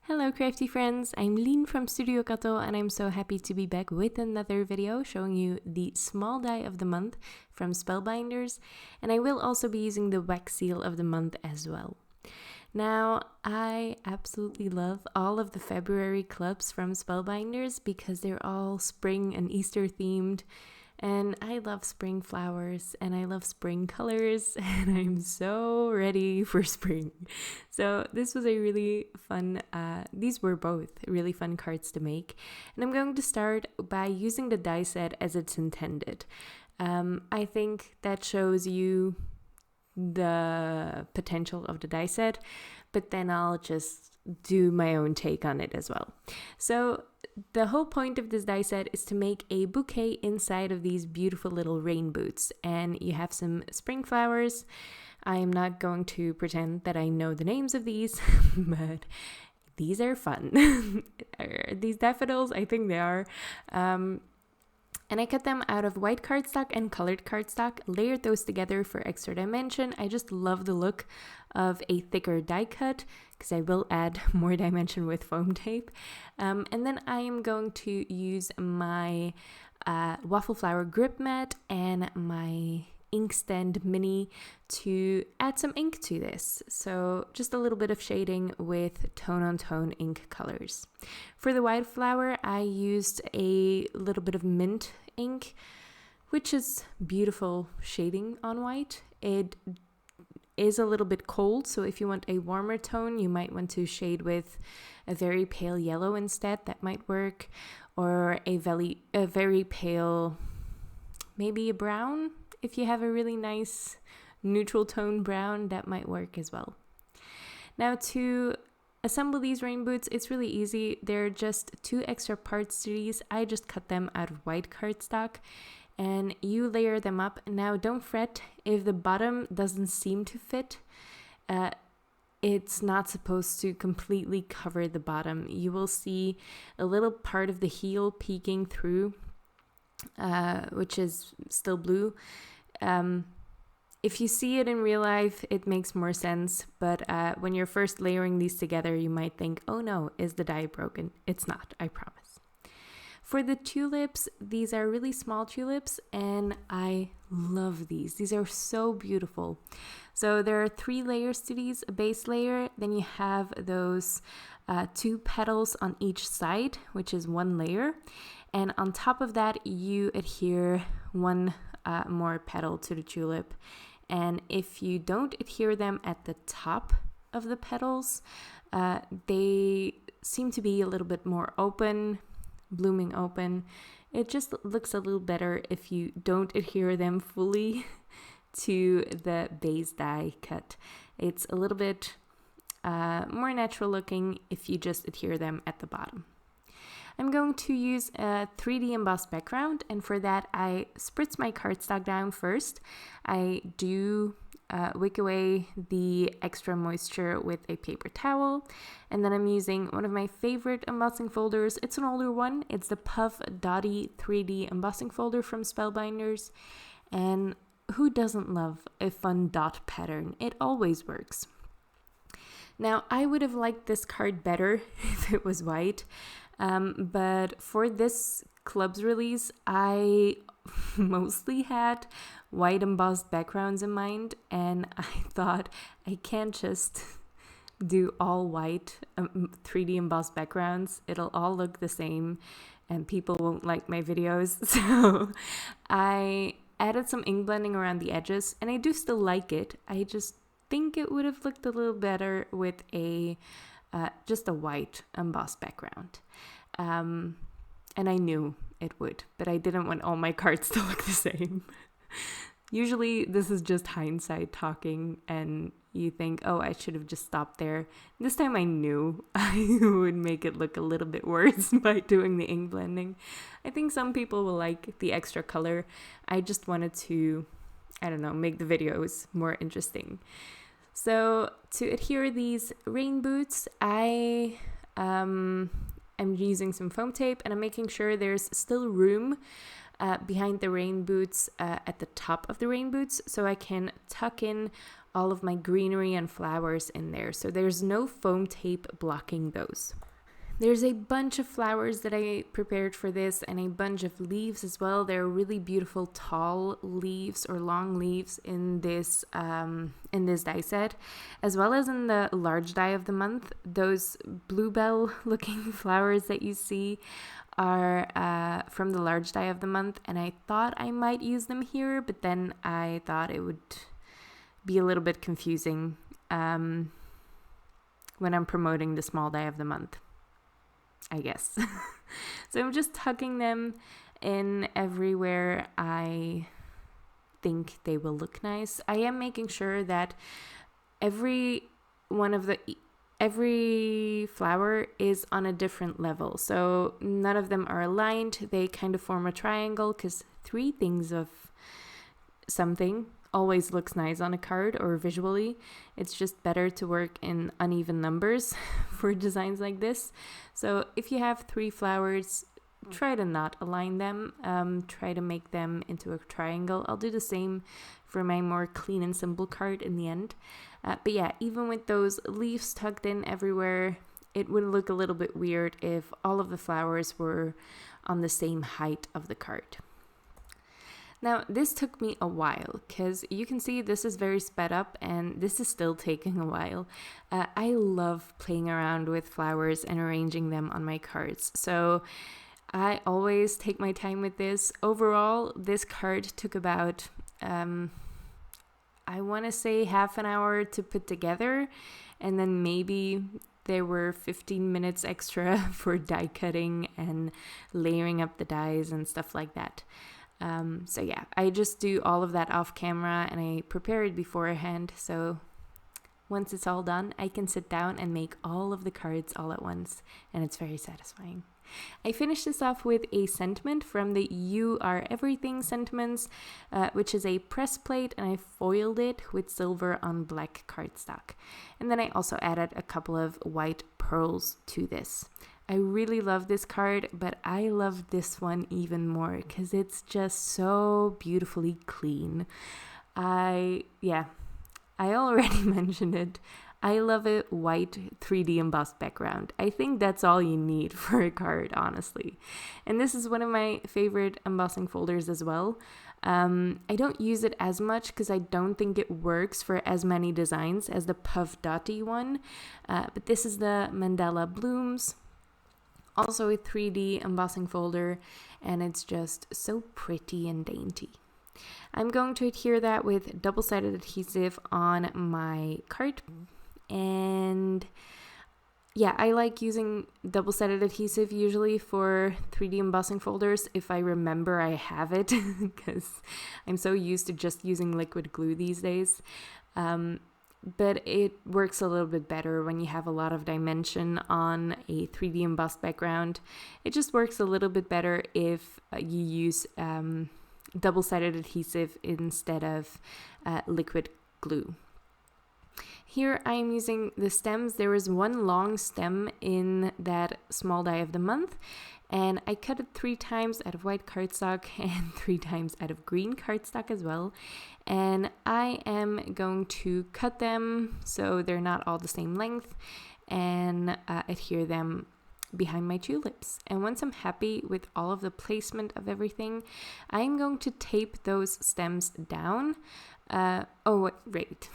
Hello crafty friends, I'm Lien from Studio Kato and I'm so happy to be back with another video showing you the small die of the month from Spellbinders, and I will also be using the wax seal of the month as well. Now, I absolutely love all of the February clubs from Spellbinders because they're all spring and Easter themed. And I love spring flowers and I love spring colors and I'm so ready for spring. So this was a really fun, these were both really fun cards to make. And I'm going to start by using the die set as it's intended. I think that shows you the potential of the die set, but then I'll just do my own take on it as well. So the whole point of this die set is to make a bouquet inside of these beautiful little rain boots, and you have some spring flowers. I am not going to pretend that I know the names of these, but these are fun. These daffodils, I think they are. And I cut them out of white cardstock and colored cardstock, layered those together for extra dimension. I just love the look of a thicker die cut because I will add more dimension with foam tape. And then I am going to use my waffle flower grip mat and my inkstand mini to add some ink to this. So just a little bit of shading with tone-on-tone ink colors. For the white flower, I used a little bit of mint ink, which is beautiful shading on white. It is a little bit cold, so if you want a warmer tone, you might want to shade with a very pale yellow instead. That might work, or a very pale, maybe a brown. If you have a really nice neutral tone brown, that might work as well. Now to assemble these rain boots, it's really easy. There are just 2 extra parts to these. I just cut them out of white cardstock and you layer them up. Now don't fret if the bottom doesn't seem to fit. It's not supposed to completely cover the bottom. You will see a little part of the heel peeking through, which is still blue. If you see it in real life, it makes more sense, but when you're first layering these together, you might think, oh no, is the die broken? It's not, I promise. For the tulips, these are really small tulips, and I love these. These are so beautiful. So there are 3 layers to these, a base layer, then you have those 2 petals on each side, which is 1 layer, and on top of that, you adhere 1 more petal to the tulip. And if you don't adhere them at the top of the petals, they seem to be a little bit more open, blooming open. It just looks a little better if you don't adhere them fully to the base die cut. It's a little bit more natural looking if you just adhere them at the bottom. I'm going to use a 3D embossed background, and for that I spritz my cardstock down first. I do wick away the extra moisture with a paper towel, and then I'm using one of my favorite embossing folders. It's an older one. It's the Puff Dotty 3D embossing folder from Spellbinders, and who doesn't love a fun dot pattern? It always works. Now, I would have liked this card better if it was white. But for this club's release, I mostly had white embossed backgrounds in mind, and I thought I can't just do all white 3D embossed backgrounds. It'll all look the same and people won't like my videos. So I added some ink blending around the edges, and I do still like it. I just think it would have looked a little better with a just a white embossed background. And I knew it would, but I didn't want all my cards to look the same. Usually this is just hindsight talking and you think, oh, I should have just stopped there. This time I knew I would make it look a little bit worse by doing the ink blending. I think some people will like the extra color. I just wanted to, I don't know, make the videos more interesting. So to adhere these rain boots, I'm using some foam tape and I'm making sure there's still room behind the rain boots at the top of the rain boots, so I can tuck in all of my greenery and flowers in there. So there's no foam tape blocking those. There's a bunch of flowers that I prepared for this and a bunch of leaves as well. There are really beautiful tall leaves or long leaves in this die set, as well as in the large die of the month. Those bluebell looking flowers that you see are from the large die of the month, and I thought I might use them here, but then I thought it would be a little bit confusing when I'm promoting the small die of the month, I guess. So I'm just tucking them in everywhere I think they will look nice. I am making sure that every flower is on a different level. So none of them are aligned. They kind of form a triangle because 3 things of something always looks nice on a card or visually. It's just better to work in uneven numbers for designs like this. So if you have 3 flowers, try to not align them. Try to make them into a triangle. I'll do the same for my more clean and simple card in the end. But yeah, even with those leaves tucked in everywhere, it would look a little bit weird if all of the flowers were on the same height of the card. Now, this took me a while because you can see this is very sped up and this is still taking a while. I love playing around with flowers and arranging them on my cards. So I always take my time with this. Overall, this card took about, I want to say half an hour to put together. And then maybe there were 15 minutes extra for die cutting and layering up the dies and stuff like that. So yeah, I just do all of that off camera and I prepare it beforehand. So once it's all done, I can sit down and make all of the cards all at once. And it's very satisfying. I finished this off with a sentiment from the You Are Everything sentiments, which is a press plate, and I foiled it with silver on black cardstock. And then I also added a couple of white pearls to this. I really love this card, but I love this one even more because it's just so beautifully clean. I already mentioned it. I love a white 3D embossed background. I think that's all you need for a card, honestly. And this is one of my favorite embossing folders as well. I don't use it as much because I don't think it works for as many designs as the Puff Dotty one. But this is the Mandala Blooms. Also a 3D embossing folder, and it's just so pretty and dainty. I'm going to adhere that with double-sided adhesive on my card. And yeah, I like using double-sided adhesive usually for 3D embossing folders if I remember I have it, because I'm so used to just using liquid glue these days. But it works a little bit better when you have a lot of dimension on a 3D embossed background. It just works a little bit better if you use double-sided adhesive instead of liquid glue. Here I am using the stems. There is one long stem in that small die of the month, and I cut it 3 times out of white cardstock and 3 times out of green cardstock as well. And I am going to cut them so they're not all the same length and adhere them behind my tulips. And once I'm happy with all of the placement of everything, I'm going to tape those stems down. Wait.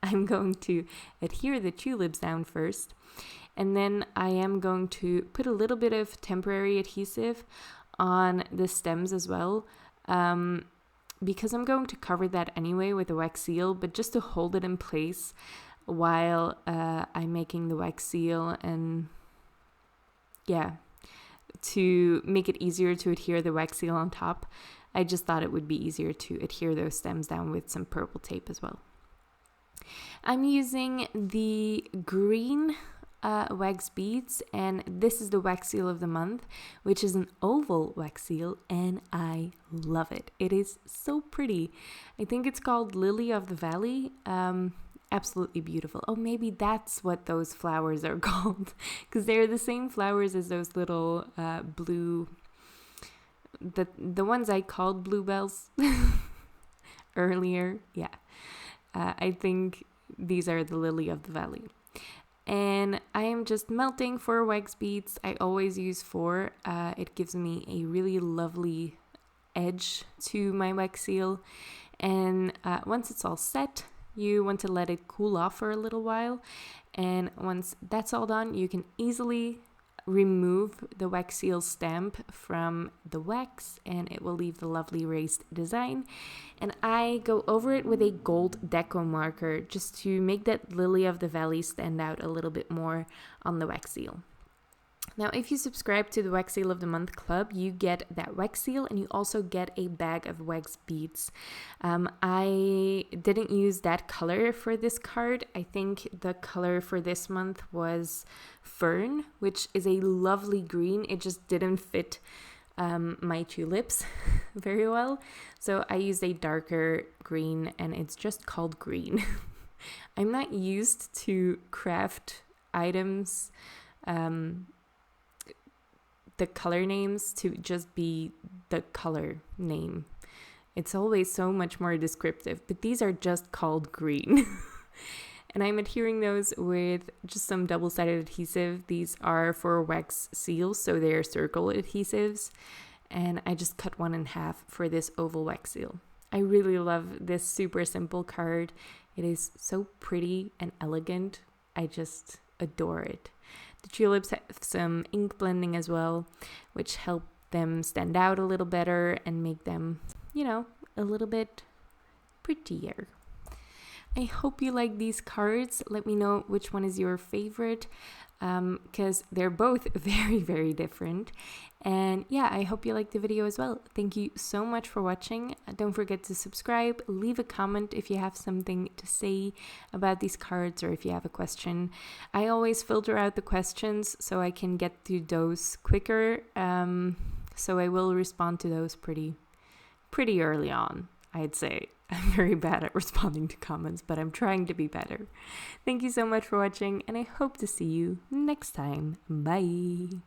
I'm going to adhere the tulips down first, and then I am going to put a little bit of temporary adhesive on the stems as well, because I'm going to cover that anyway with a wax seal, but just to hold it in place while I'm making the wax seal, and yeah, to make it easier to adhere the wax seal on top. I just thought it would be easier to adhere those stems down with some purple tape as well. I'm using the green wax beads, and this is the wax seal of the month, which is an oval wax seal, and I love it. It is so pretty. I think it's called Lily of the Valley. Absolutely beautiful. Oh, maybe that's what those flowers are called, because they're the same flowers as those little blue, the ones I called bluebells earlier. Yeah. I think these are the lily of the valley. And I am just melting 4 wax beads. I always use 4. It gives me a really lovely edge to my wax seal. And once it's all set, you want to let it cool off for a little while. And once that's all done, you can easily remove the wax seal stamp from the wax, and it will leave the lovely raised design. And I go over it with a gold deco marker just to make that lily of the valley stand out a little bit more on the wax seal. Now, if you subscribe to the Wax Seal of the Month Club, you get that wax seal and you also get a bag of wax beads. I didn't use that color for this card. I think the color for this month was Fern, which is a lovely green. It just didn't fit my tulips very well. So I used a darker green and it's just called green. I'm not used to craft items the color names to just be the color name. It's always so much more descriptive, but these are just called green. And I'm adhering those with just some double-sided adhesive. These are for wax seals, so they're circle adhesives. And I just cut one in half for this oval wax seal. I really love this super simple card. It is so pretty and elegant. I just adore it. The tulips have some ink blending as well, which help them stand out a little better and make them, a little bit prettier. I hope you like these cards. Let me know which one is your favorite, because they're both very, very different. And yeah, I hope you liked the video as well. Thank you so much for watching. Don't forget to subscribe, leave a comment if you have something to say about these cards or if you have a question. I always filter out the questions so I can get to those quicker. So I will respond to those pretty early on, I'd say. I'm very bad at responding to comments, but I'm trying to be better. Thank you so much for watching, and I hope to see you next time. Bye!